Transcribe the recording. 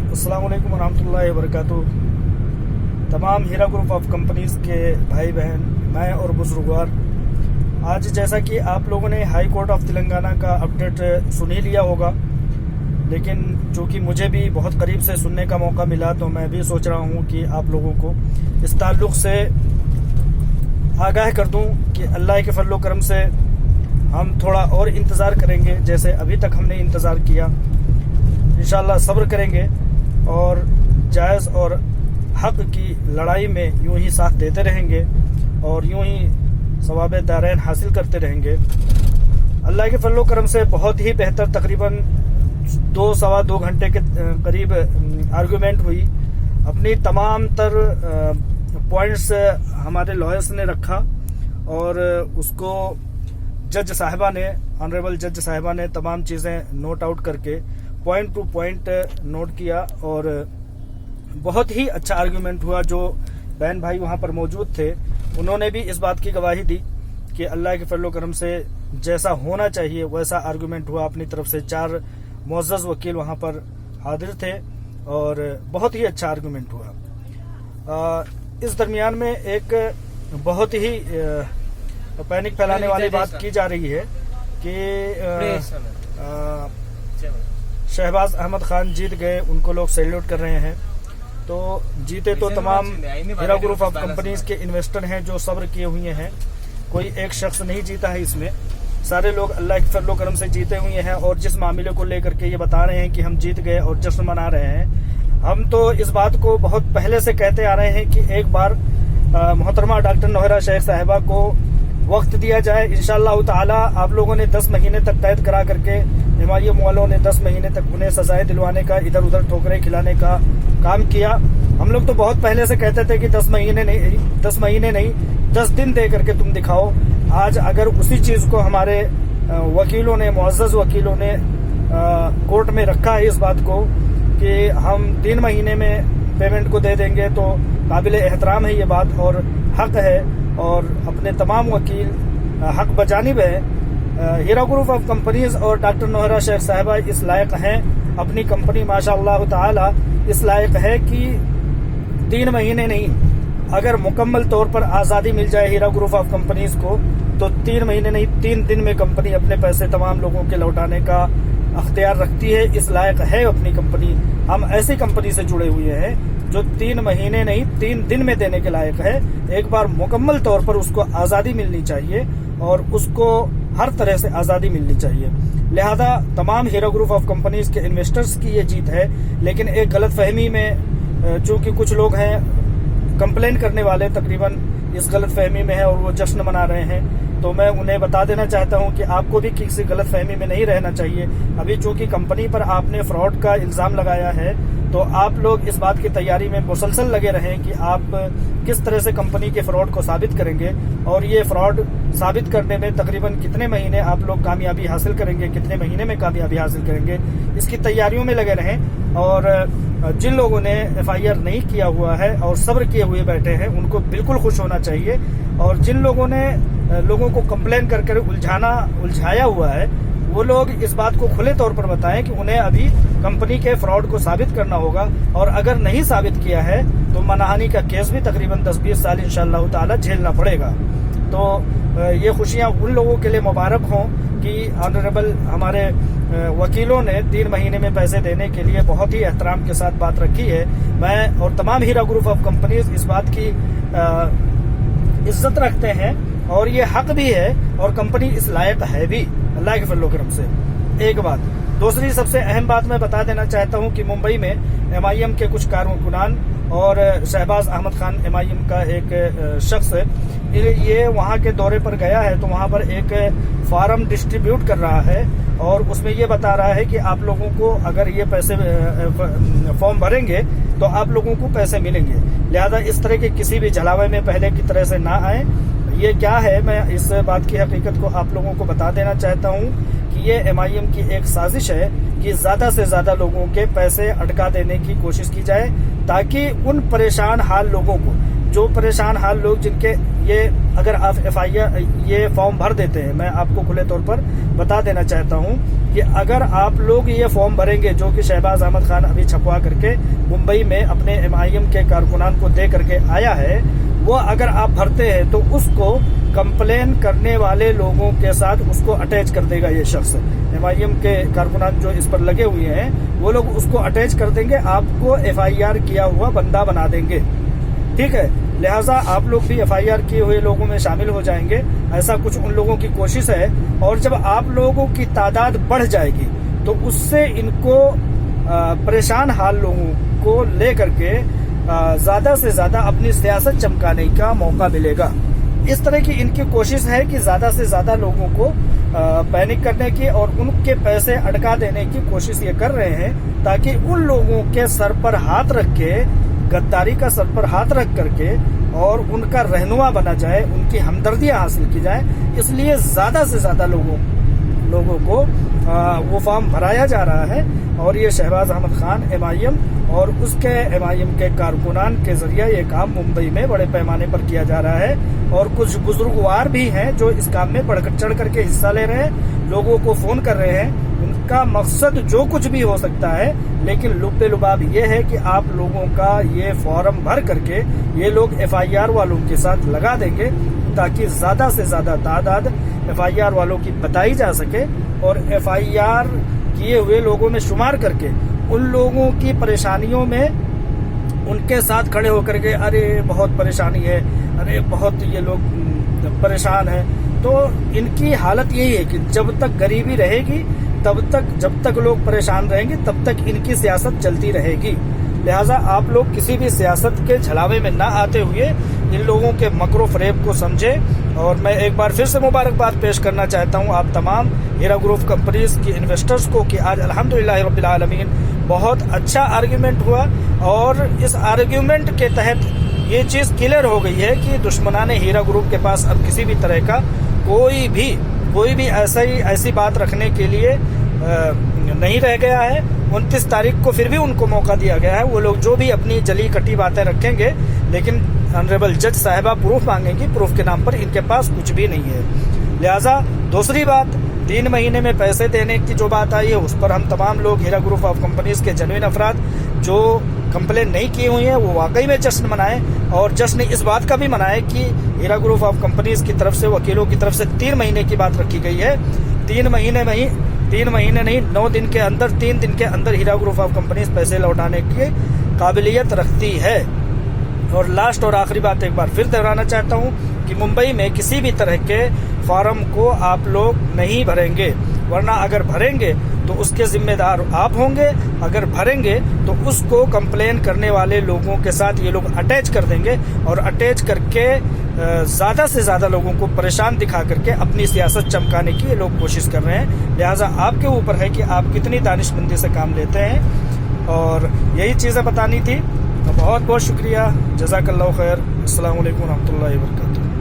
अस्सलाम वालेकुम वरहमतुल्लाहि वबरकातुहू। तमाम हीरा ग्रुप ऑफ कंपनीज़ के भाई बहन, मैं और बुजुर्गवार, आज जैसा कि आप लोगों ने हाई कोर्ट ऑफ तेलंगाना का अपडेट सुन ही लिया होगा, लेकिन चूँकि मुझे भी बहुत करीब से सुनने का मौका मिला तो मैं भी सोच रहा हूँ कि आप लोगों को इस ताल्लुक़ से आगाह कर दूँ कि अल्लाह के फजल करम से हम थोड़ा और इंतज़ार करेंगे, जैसे अभी तक हमने इंतज़ार किया। इंशाअल्लाह सब्र करेंगे और जायज़ और हक़ की लड़ाई में यूं ही साथ देते रहेंगे और यूं ही सवाब दारैन हासिल करते रहेंगे। अल्लाह के फजल करम से बहुत ही बेहतर, तकरीबन 2-2.25 घंटे के करीब आर्गूमेंट हुई। अपनी तमाम तर पॉइंट्स हमारे लॉयर्स ने रखा और उसको जज साहिबा ने, ऑनरेबल जज साहिबा ने तमाम चीज़ें नोट आउट करके पॉइंट टू पॉइंट नोट किया और बहुत ही अच्छा आर्गूमेंट हुआ। जो बहन भाई वहाँ पर मौजूद थे उन्होंने भी इस बात की गवाही दी कि अल्लाह के फजल करम से जैसा होना चाहिए वैसा आर्गूमेंट हुआ। अपनी तरफ से 4 मुअज़्ज़ज़ वकील वहाँ पर हाजिर थे और बहुत ही अच्छा आर्गूमेंट हुआ। इस दरमियान में एक बहुत ही पैनिक फैलाने वाली बात की जा रही है कि शहबाज अहमद खान जीत गए, उनको लोग सैल्यूट कर रहे हैं। तो जीते तो तमाम हीरा ग्रुप ऑफ कंपनीज के इन्वेस्टर हैं जो सब्र किए हुए हैं। कोई एक शख्स नहीं जीता है, इसमें सारे लोग अल्लाह के फजल करम से जीते हुए हैं और जिस मामले को लेकर के ये बता रहे हैं कि हम जीत गए और जश्न मना रहे हैं। हम तो इस बात को बहुत पहले से कहते आ रहे हैं कि एक बार मोहतरमा डॉक्टर नौहरा शेख साहिबा को वक्त दिया जाए। इंशाअल्लाह ताला आप लोगों ने 10 महीने तक कैद करा करके, हिमायम वालों ने 10 महीने तक उन्हें सजाएं दिलवाने का, इधर उधर ठोकरें खिलाने का काम किया। हम लोग तो बहुत पहले से कहते थे कि 10 महीने नहीं 10 दिन दे करके तुम दिखाओ। आज अगर उसी चीज को हमारे वकीलों ने, मुअज़्ज़ज़ वकीलों ने कोर्ट में रखा है इस बात को कि हम 3 महीने में पेमेंट को दे देंगे, तो काबिल एहतराम है ये बात और हक है। और अपने तमाम वकील हक बजानिब है। हीरा ग्रुप ऑफ कंपनीज और डॉक्टर नौहरा शेख साहिबा इस लायक हैं, अपनी कंपनी माशाअल्लाह ताला इस लायक है कि 3 महीने नहीं, अगर मुकम्मल तौर पर आज़ादी मिल जाए हीरा ग्रुप ऑफ कंपनीज को तो 3 महीने नहीं 3 दिन में कंपनी अपने पैसे तमाम लोगों के लौटाने का अख्तियार रखती है। इस लायक है अपनी कंपनी। हम ऐसी कंपनी से जुड़े हुए हैं जो 3 महीने नहीं 3 दिन में देने के लायक है। एक बार मुकम्मल तौर पर उसको आज़ादी मिलनी चाहिए और उसको हर तरह से आज़ादी मिलनी चाहिए। लिहाजा तमाम हीरा ग्रुप ऑफ कंपनीज के इन्वेस्टर्स की ये जीत है। लेकिन एक गलत फहमी में चूंकि कुछ लोग हैं कंप्लेन करने वाले, तकरीबन इस गलत फहमी में है और वो जश्न मना रहे हैं, तो मैं उन्हें बता देना चाहता हूं कि आपको भी किसी गलत फहमी में नहीं रहना चाहिए। अभी चूंकि कंपनी पर आपने फ्रॉड का इल्जाम लगाया है तो आप लोग इस बात की तैयारी में मुसलसल लगे रहें कि आप किस तरह से कंपनी के फ्रॉड को साबित करेंगे और ये फ्रॉड साबित करने में तकरीबन कितने महीने आप लोग कामयाबी हासिल करेंगे, कितने महीने में कामयाबी हासिल करेंगे, इसकी तैयारियों में लगे रहें। और जिन लोगों ने FIR नहीं किया हुआ है और सब्र किए हुए बैठे हैं उनको बिल्कुल खुश होना चाहिए। और जिन लोगों ने लोगों को कंप्लेन कर उलझाया हुआ है वो लोग इस बात को खुले तौर पर बताएं कि उन्हें अभी कंपनी के फ्रॉड को साबित करना होगा और अगर नहीं साबित किया है तो मानहानि का केस भी तकरीबन 10-20 साल इंशाअल्लाह ताला झेलना पड़ेगा। तो ये खुशियां उन लोगों के लिए मुबारक हों कि ऑनरेबल हमारे वकीलों ने 3 महीने में पैसे देने के लिए बहुत ही एहतराम के साथ बात रखी है। मैं और तमाम हीरा ग्रुप ऑफ कंपनीज इस बात की इज्जत रखते हैं और ये हक भी है और कंपनी इस लायक है भी अल्लाह के फजल करम से। एक बात। दूसरी सबसे अहम बात मैं बता देना चाहता हूं कि मुंबई में MIM के कुछ कारकुनान और शहबाज अहमद खान MIM का एक शख्स ये वहां के दौरे पर गया है, तो वहां पर एक फार्म डिस्ट्रीब्यूट कर रहा है और उसमें ये बता रहा है कि आप लोगों को अगर ये पैसे फॉर्म भरेंगे तो आप लोगों को पैसे मिलेंगे। लिहाजा इस तरह के किसी भी झलावे में पहले की तरह से ना आए। ये क्या है, मैं इस बात की हकीकत को आप लोगों को बता देना चाहता हूँ कि ये MIM की एक साजिश है कि ज्यादा से ज्यादा लोगों के पैसे अटका देने की कोशिश की जाए ताकि उन परेशान हाल लोगों को जो परेशान हाल लोग जिनके ये अगर आप FIR ये फॉर्म भर देते हैं, मैं आपको खुले तौर पर बता देना चाहता हूं कि अगर आप लोग ये फॉर्म भरेंगे जो कि शहबाज अहमद खान अभी छपवा करके मुंबई में अपने MIM के कारकुनान को दे करके आया है, वो अगर आप भरते हैं तो उसको कंप्लेन करने वाले लोगों के साथ उसको अटैच कर देगा ये शख्स। MIM के कारकुनान जो इस पर लगे हुए हैं वो लोग उसको अटैच कर देंगे, आपको FIR किया हुआ बंदा बना देंगे। ठीक है, लिहाजा आप लोग भी FIR किए हुए लोगों में शामिल हो जाएंगे, ऐसा कुछ उन लोगों की कोशिश है। और जब आप लोगों की तादाद बढ़ जाएगी तो उससे इनको परेशान हाल लोगों को लेकर के ज्यादा से ज्यादा अपनी सियासत चमकाने का मौका मिलेगा। इस तरह की इनकी कोशिश है कि ज्यादा से ज्यादा लोगों को पैनिक करने की और उनके पैसे अटका देने की कोशिश ये कर रहे हैं, ताकि उन लोगों के सर पर हाथ रख के, गद्दारी का सर पर हाथ रख करके और उनका रहनुमा बना जाए, उनकी हमदर्दियां हासिल की जाए। इसलिए ज्यादा से ज्यादा लोगों को वो फॉर्म भराया जा रहा है और ये शहबाज अहमद खान MIM और उसके MIM के कारकुनान के जरिए ये काम मुंबई में बड़े पैमाने पर किया जा रहा है। और कुछ बुजुर्गवार भी हैं जो इस काम में बढ़ चढ़ करके हिस्सा ले रहे हैं, लोगों को फोन कर रहे हैं। उनका मकसद जो कुछ भी हो सकता है, लेकिन लुब्बे लुबाब ये है कि आप लोगों का ये फॉर्म भर करके ये लोग FIR वालों के साथ लगा देंगे, ताकि ज्यादा से ज्यादा तादाद FIR वालों की बताई जा सके और FIR किए हुए लोगों में शुमार करके उन लोगों की परेशानियों में उनके साथ खड़े होकर के अरे बहुत परेशानी है, अरे बहुत ये लोग परेशान हैं। तो इनकी हालत यही है कि जब तक गरीबी रहेगी जब तक लोग परेशान रहेंगे तब तक इनकी सियासत चलती रहेगी। लिहाजा आप लोग किसी भी सियासत के झलावे में ना आते हुए इन लोगों के मकरो फरेब को समझें। और मैं एक बार फिर से मुबारकबाद पेश करना चाहता हूं आप तमाम हीरा ग्रुप कंपनीज की इन्वेस्टर्स को कि आज अल्हम्दुलिल्लाह रब्बिल आलमीन बहुत अच्छा आर्ग्यूमेंट हुआ और इस आर्ग्यूमेंट के तहत ये चीज़ क्लियर हो गई है कि दुश्मनाने हीरा ग्रुप के पास अब किसी भी तरह का कोई भी ऐसी बात रखने के लिए नहीं रह गया है। 29 तारीख को फिर भी उनको मौका दिया गया है, वो लोग जो भी अपनी जली कटी बातें रखेंगे, लेकिन ऑनरेबल जज साहिबा प्रूफ मांगेंगी, प्रूफ के नाम पर इनके पास कुछ भी नहीं है। लिहाजा दूसरी बात, 3 महीने में पैसे देने की जो बात आई है उस पर हम तमाम लोग हीरा ग्रुप ऑफ कंपनीज के जेन्युइन अफराद जो कंप्लेन नहीं की हुई है वो वाकई में जश्न मनाएं। और जश्न इस बात का भी मनाएं कि हीरा ग्रुप ऑफ कंपनीज की तरफ से, वकीलों की तरफ से 3 महीने की बात रखी गई है। 3 महीने नहीं 9 दिन के अंदर, 3 दिन के अंदर हीरा ग्रुप ऑफ कंपनीज पैसे लौटाने की काबिलियत रखती है। और लास्ट और आखिरी बात एक बार फिर दोहराना चाहता हूँ कि मुंबई में किसी भी तरह के फॉर्म को आप लोग नहीं भरेंगे, वरना अगर भरेंगे तो उसके जिम्मेदार आप होंगे। अगर भरेंगे तो उसको कंप्लेन करने वाले लोगों के साथ ये लोग अटैच कर देंगे और अटैच करके ज़्यादा से ज़्यादा लोगों को परेशान दिखा करके अपनी सियासत चमकाने की ये लोग कोशिश कर रहे हैं। लिहाजा आपके ऊपर है कि आप कितनी दानिशमंदी से काम लेते हैं। और यही चीज़ें बतानी थी। बहुत बहुत शुक्रिया, जज़ाकल्लाहु खैर। अस्सलामु अलैकुम रहमतुल्लाहि व बरकातुहू।